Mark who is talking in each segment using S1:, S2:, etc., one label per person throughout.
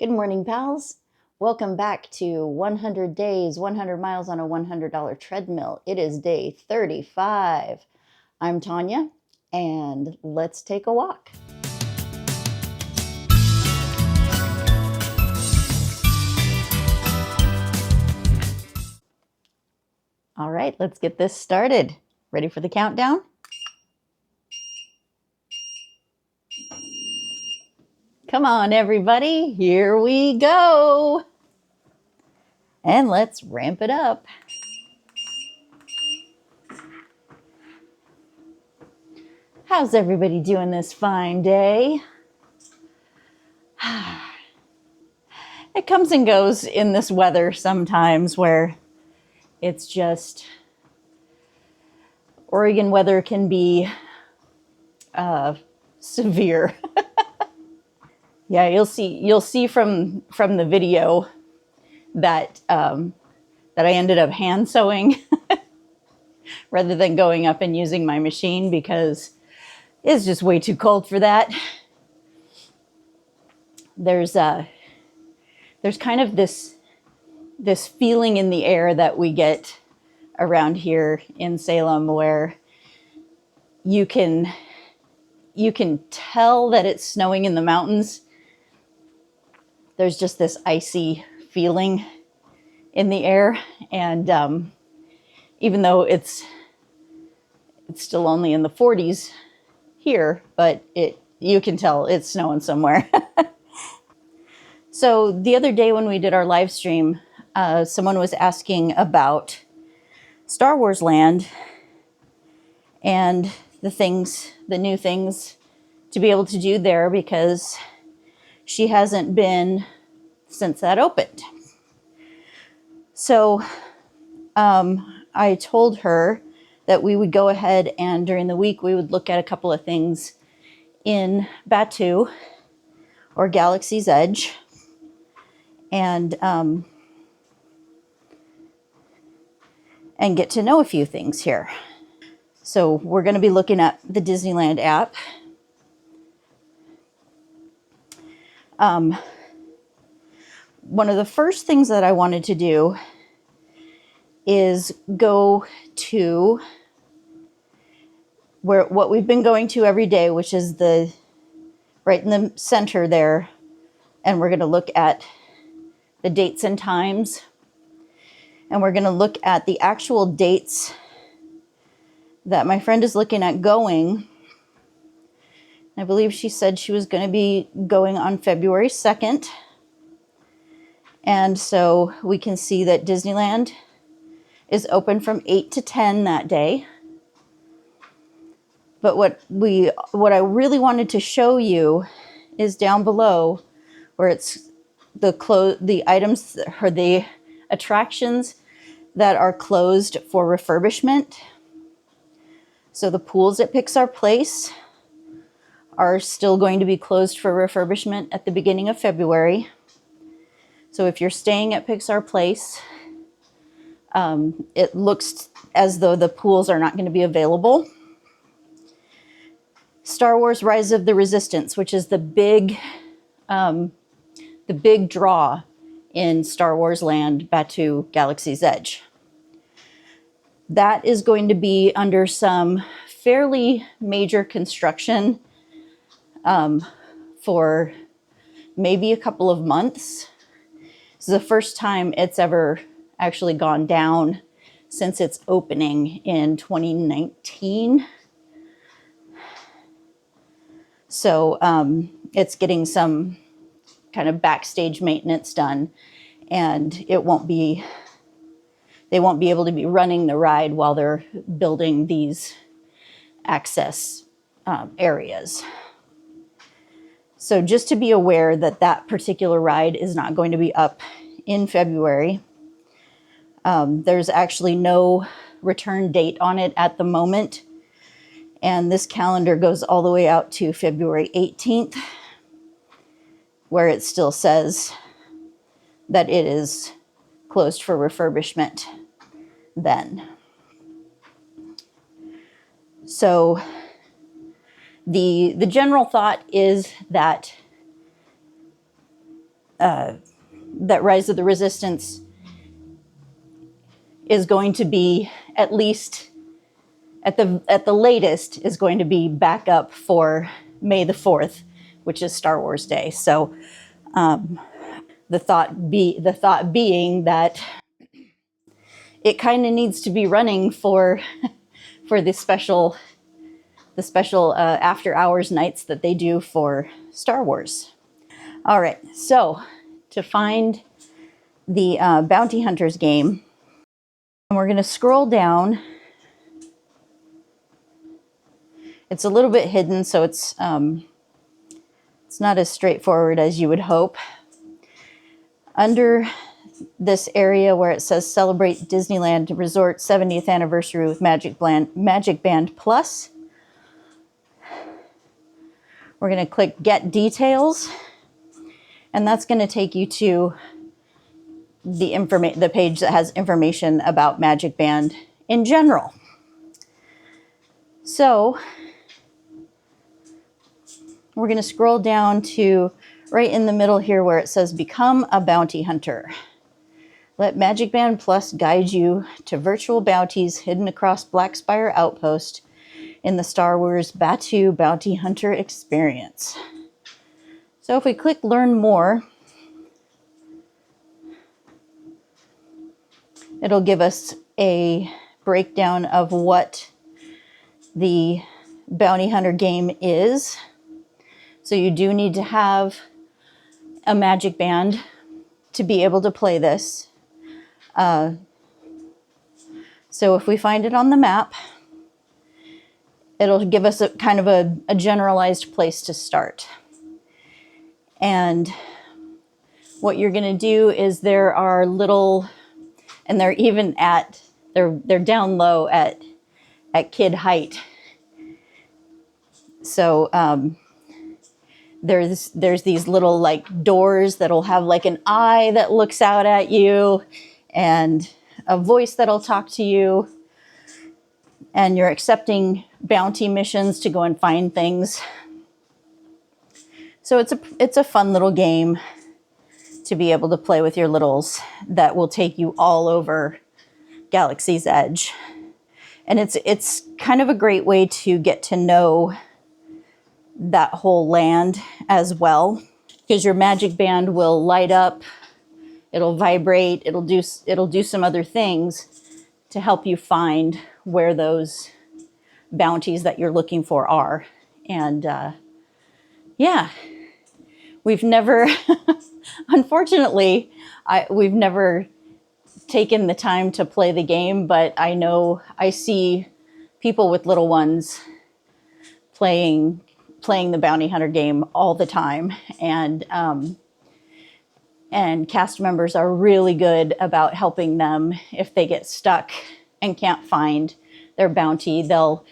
S1: Good morning, pals. Welcome back to 100 days, 100 miles on a $100 treadmill. It is day 35. I'm Tanya, and let's take a walk. All right, let's get this started. Ready for the countdown? Come on, everybody, here we go. And let's ramp it up. How's everybody doing this fine day? It comes and goes in this weather sometimes where it's just, Oregon weather can be severe. Yeah, you'll see from the video that that I ended up hand sewing rather than going up and using my machine because it's just way too cold for that. There's kind of this feeling in the air that we get around here in Salem where you can tell that it's snowing in the mountains. There's just this icy feeling in the air, and even though it's still only in the 40s here, but you can tell it's snowing somewhere. So the other day when we did our live stream, someone was asking about Star Wars Land and the new things to be able to do there because she hasn't been since that opened. So I told her that we would go ahead and during the week we would look at a couple of things in Batuu or Galaxy's Edge and get to know a few things here. So we're going to be looking at the Disneyland app. One of the first things that I wanted to do is go to what we've been going to every day, which is right in the center there. And we're going to look at the dates and times. And we're going to look at the actual dates that my friend is looking at going. I believe she said she was going to be going on February 2nd. And so we can see that Disneyland is open from 8 to 10 that day. But what I really wanted to show you is down below where it's the items or the attractions that are closed for refurbishment. So the pools at Pixar Place are still going to be closed for refurbishment at the beginning of February. So if you're staying at Pixar Place, it looks as though the pools are not going to be available. Star Wars Rise of the Resistance, which is the big draw in Star Wars Land, Batuu, Galaxy's Edge. That is going to be under some fairly major construction for maybe a couple of months. This is the first time it's ever actually gone down since its opening in 2019. So it's getting some kind of backstage maintenance done, and they won't be able to be running the ride while they're building these access areas. So just to be aware that particular ride is not going to be up in February. There's actually no return date on it at the moment. And this calendar goes all the way out to February 18th, where it still says that it is closed for refurbishment then. So the general thought is that that Rise of the Resistance is going to be, at least at the latest, is going to be back up for May the 4th, which is Star Wars Day. So the thought being that it kind of needs to be running for the special after hours nights that they do for Star Wars. All right, so to find the Bounty Hunters game, and we're going to scroll down. It's a little bit hidden, so it's not as straightforward as you would hope. Under this area where it says Celebrate Disneyland Resort 70th Anniversary with Magic Band Plus, we're going to click Get Details, and that's going to take you to the page that has information about Magic Band in general. So we're going to scroll down to right in the middle here where it says Become a Bounty Hunter. Let Magic Band Plus guide you to virtual bounties hidden across Black Spire Outpost in the Star Wars Batuu Bounty Hunter experience. So if we click Learn More, it'll give us a breakdown of what the Bounty Hunter game is. So you do need to have a Magic Band to be able to play this. So if we find it on the map, it'll give us a kind of a generalized place to start. And what you're going to do is there are little, and they're even they're down low at kid height. So there's these little like doors that'll have like an eye that looks out at you and a voice that'll talk to you, and you're accepting bounty missions to go and find things. So it's a fun little game to be able to play with your littles that will take you all over Galaxy's Edge. And it's kind of a great way to get to know that whole land as well, because your Magic Band will light up, it'll vibrate, it'll do some other things to help you find where those bounties that you're looking for are. And yeah, we've never, unfortunately, we've never taken the time to play the game, but I know I see people with little ones playing the Bounty Hunter game all the time, and cast members are really good about helping them if they get stuck and can't find their bounty. They'll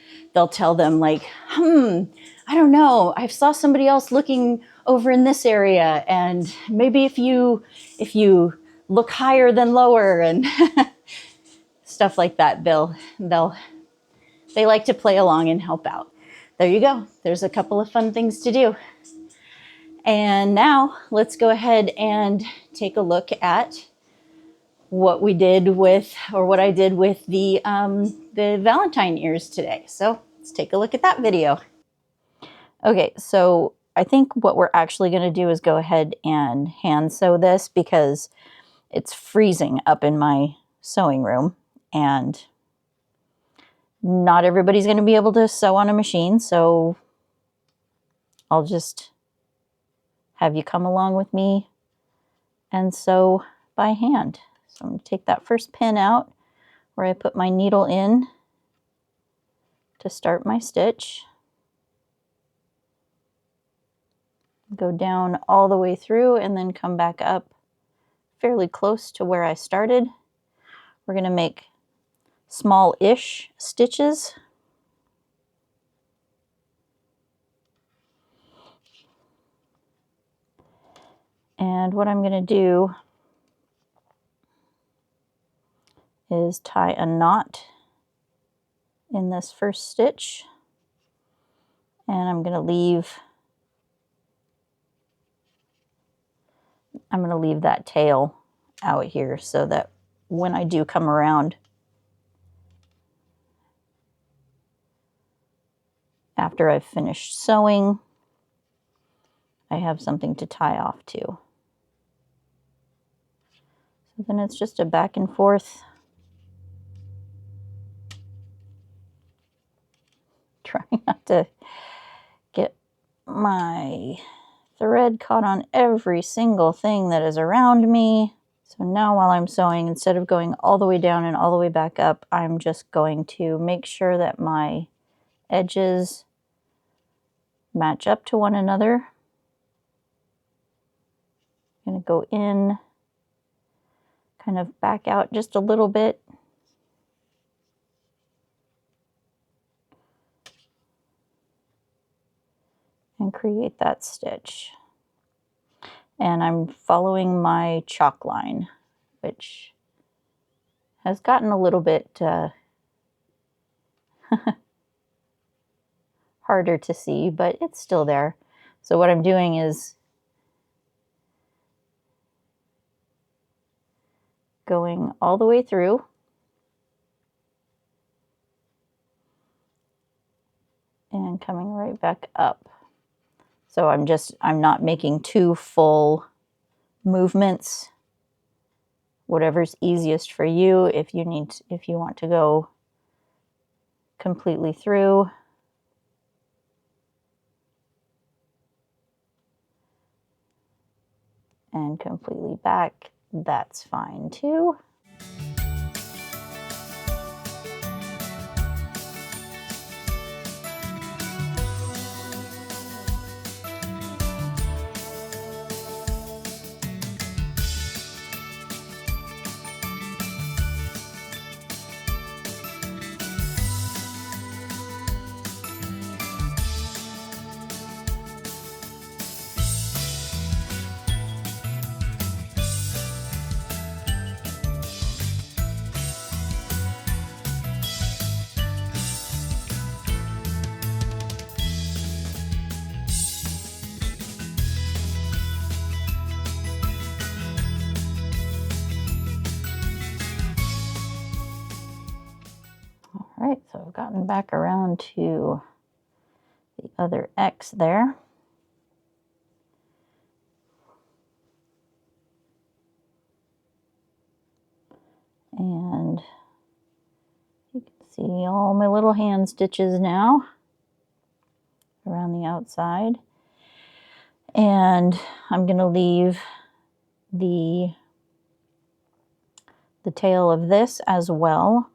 S1: tell them like, I don't know, I saw somebody else looking over in this area, and maybe if you look higher than lower, and stuff like that. They like to play along and help out. There you go. There's a couple of fun things to do. And now let's go ahead and take a look at what we did with, or what I did with the Valentine ears today. So let's take a look at that video. Okay, so I think what we're actually going to do is go ahead and hand sew this, because it's freezing up in my sewing room, and not everybody's going to be able to sew on a machine, so I'll just have you come along with me and sew by hand. So I'm going to take that first pin out where I put my needle in to start my stitch. Go down all the way through and then come back up fairly close to where I started. We're going to make small-ish stitches. And what I'm going to do is tie a knot in this first stitch, and I'm going to leave I'm going to leave that tail out here so that when I do come around after I've finished sewing, I have something to tie off to. So then it's just a back and forth. Trying not to get my thread caught on every single thing that is around me. So now while I'm sewing, instead of going all the way down and all the way back up, I'm just going to make sure that my edges match up to one another. I'm going to go in, kind of back out just a little bit. And create that stitch. And I'm following my chalk line, which has gotten a little bit harder to see, but it's still there. So what I'm doing is going all the way through and coming right back up. So I'm not making two full movements. Whatever's easiest for you. If you want to go completely through, and completely back, that's fine too. All right, so I've gotten back around to the other X there. And you can see all my little hand stitches now around the outside. And I'm going to leave the tail of this as well.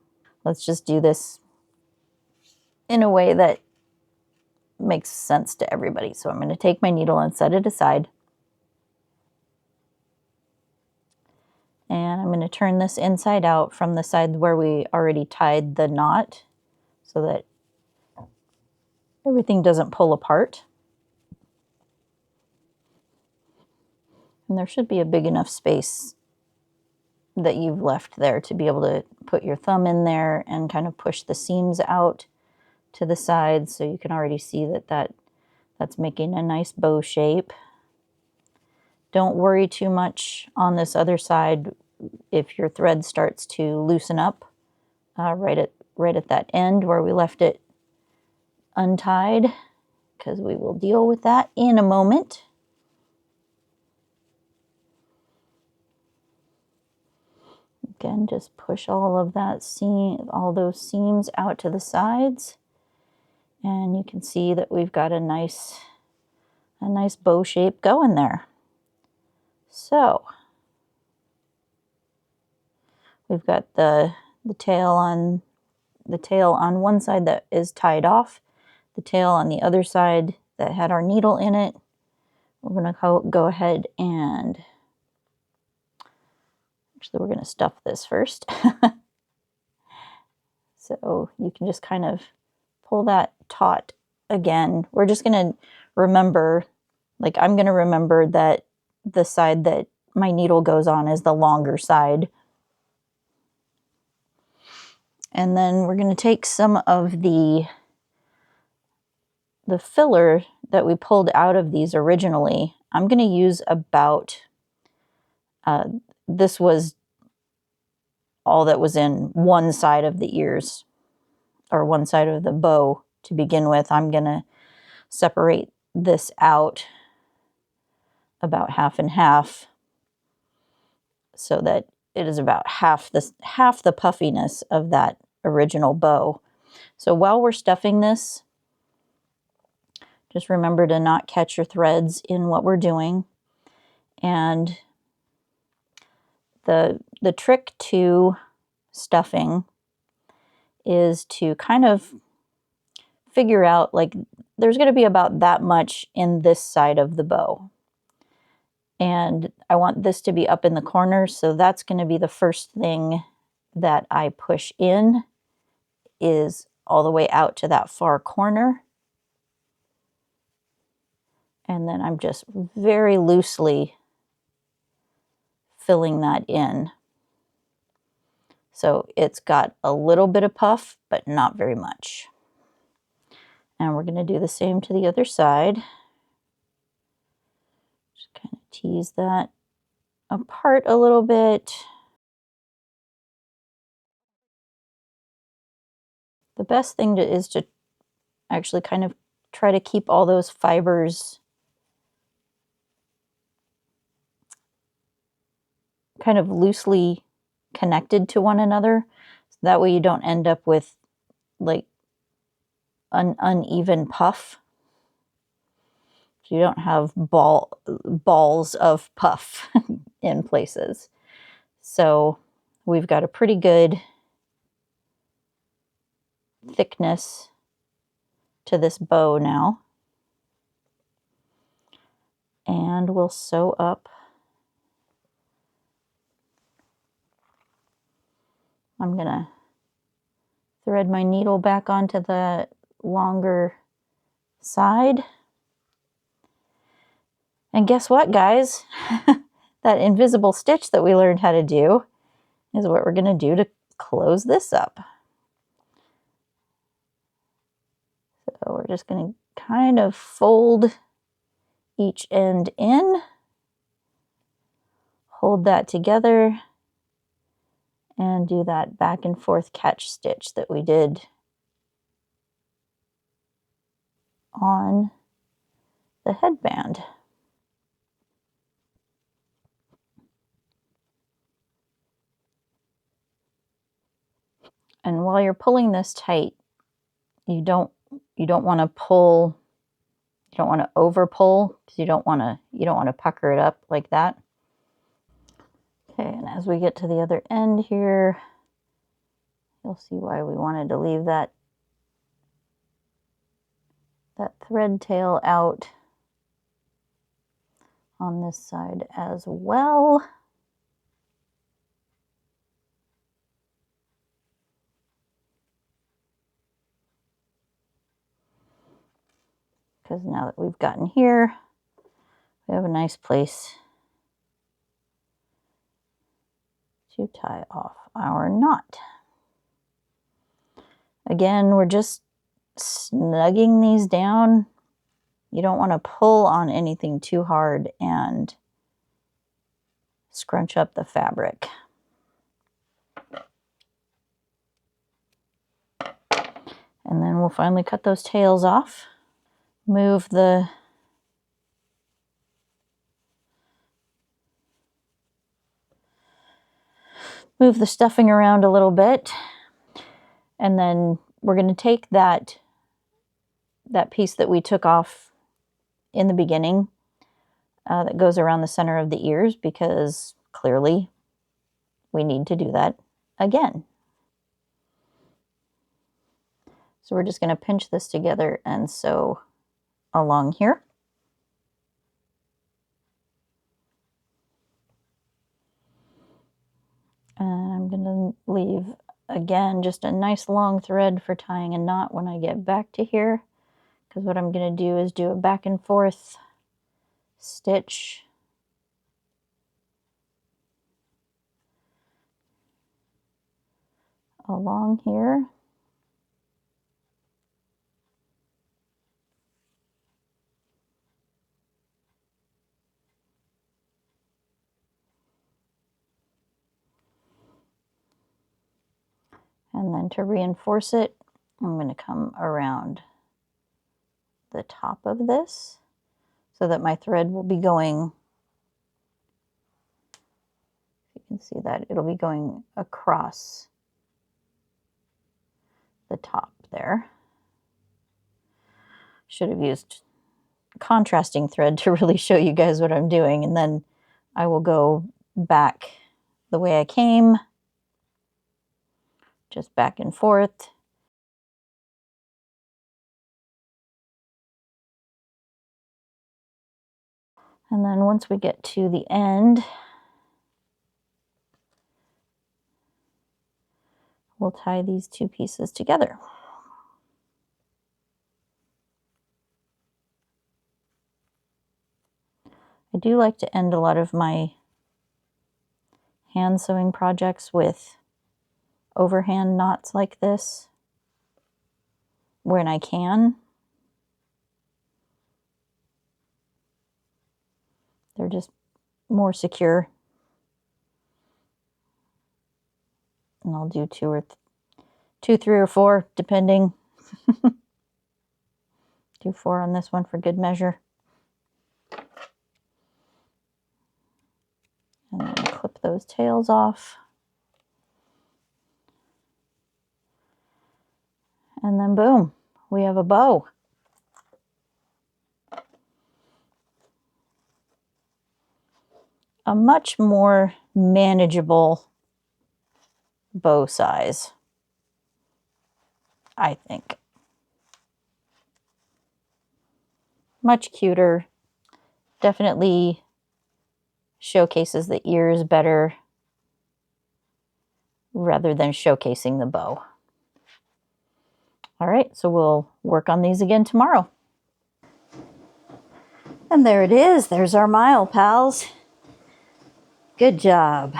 S1: Let's just do this in a way that makes sense to everybody. So I'm going to take my needle and set it aside. And I'm going to turn this inside out from the side where we already tied the knot so that everything doesn't pull apart. And there should be a big enough space that you've left there to be able to put your thumb in there and kind of push the seams out to the sides, so you can already see that's making a nice bow shape. Don't worry too much on this other side if your thread starts to loosen up right at that end where we left it untied, because we will deal with that in a moment. Again, just push all of that all those seams out to the sides. And you can see that we've got a nice bow shape going there. So we've got the tail on one side that is tied off, the tail on the other side that had our needle in it. We're going to go ahead and actually we're going to stuff this first. So you can just kind of pull that taut again. We're just going to remember, like I'm going to remember that the side that my needle goes on is the longer side. And then we're going to take some of the filler that we pulled out of these originally. I'm going to use about This was all that was in one side of the ears, or one side of the bow to begin with. I'm going to separate this out about half and half so that it is about half the puffiness of that original bow. So while we're stuffing this, just remember to not catch your threads in what we're doing. And the trick to stuffing is to kind of figure out, like, there's going to be about that much in this side of the bow. And I want this to be up in the corner, so that's going to be the first thing that I push in, is all the way out to that far corner. And then I'm just very loosely filling that in. So it's got a little bit of puff, but not very much. And we're going to do the same to the other side. Just kind of tease that apart a little bit. The best thing is to actually kind of try to keep all those fibers kind of loosely connected to one another. So that way you don't end up with like an uneven puff. So you don't have balls of puff in places. So we've got a pretty good thickness to this bow now. And we'll sew up. I'm going to thread my needle back onto the longer side. And guess what, guys? That invisible stitch that we learned how to do is what we're going to do to close this up. So we're just going to kind of fold each end in, hold that together, and do that back and forth catch stitch that we did on the headband. And while you're pulling this tight, you don't want to pull, you don't want to over pull, because you don't want to pucker it up like that. Okay, and as we get to the other end here, you'll see why we wanted to leave that thread tail out on this side as well. Because now that we've gotten here, we have a nice place to tie off our knot. Again, we're just snugging these down. You don't want to pull on anything too hard and scrunch up the fabric. And then we'll finally cut those tails off. Move the stuffing around a little bit. And then we're going to take that piece that we took off in the beginning that goes around the center of the ears, because clearly we need to do that again. So we're just going to pinch this together and sew along here. And I'm going to leave, again, just a nice long thread for tying a knot when I get back to here. Because what I'm going to do is do a back and forth stitch along here. And then to reinforce it, I'm going to come around the top of this so that my thread will be going, you can see that it'll be going across the top there. Should have used contrasting thread to really show you guys what I'm doing, and then I will go back the way I came, just back and forth. And then once we get to the end, we'll tie these two pieces together. I do like to end a lot of my hand sewing projects with overhand knots like this when I can. They're just more secure. And I'll do two, 3 or 4, depending. Do 4 on this one for good measure. And then clip those tails off. And then boom, we have a bow. A much more manageable bow size, I think. Much cuter. Definitely showcases the ears better rather than showcasing the bow. All right, so we'll work on these again tomorrow. And there it is. There's our mile, pals. Good job.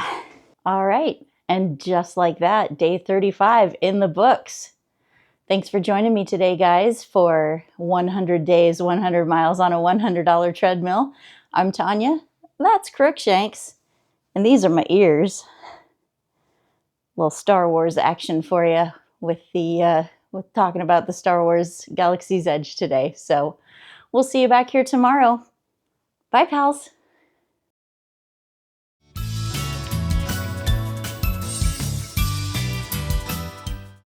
S1: All right, and just like that, day 35 in the books. Thanks for joining me today, guys, for 100 days, 100 miles on a $100 treadmill. I'm Tanya. That's Crookshanks. And these are my ears. Little Star Wars action for you with the with talking about the Star Wars Galaxy's Edge today. So we'll see you back here tomorrow. Bye, pals.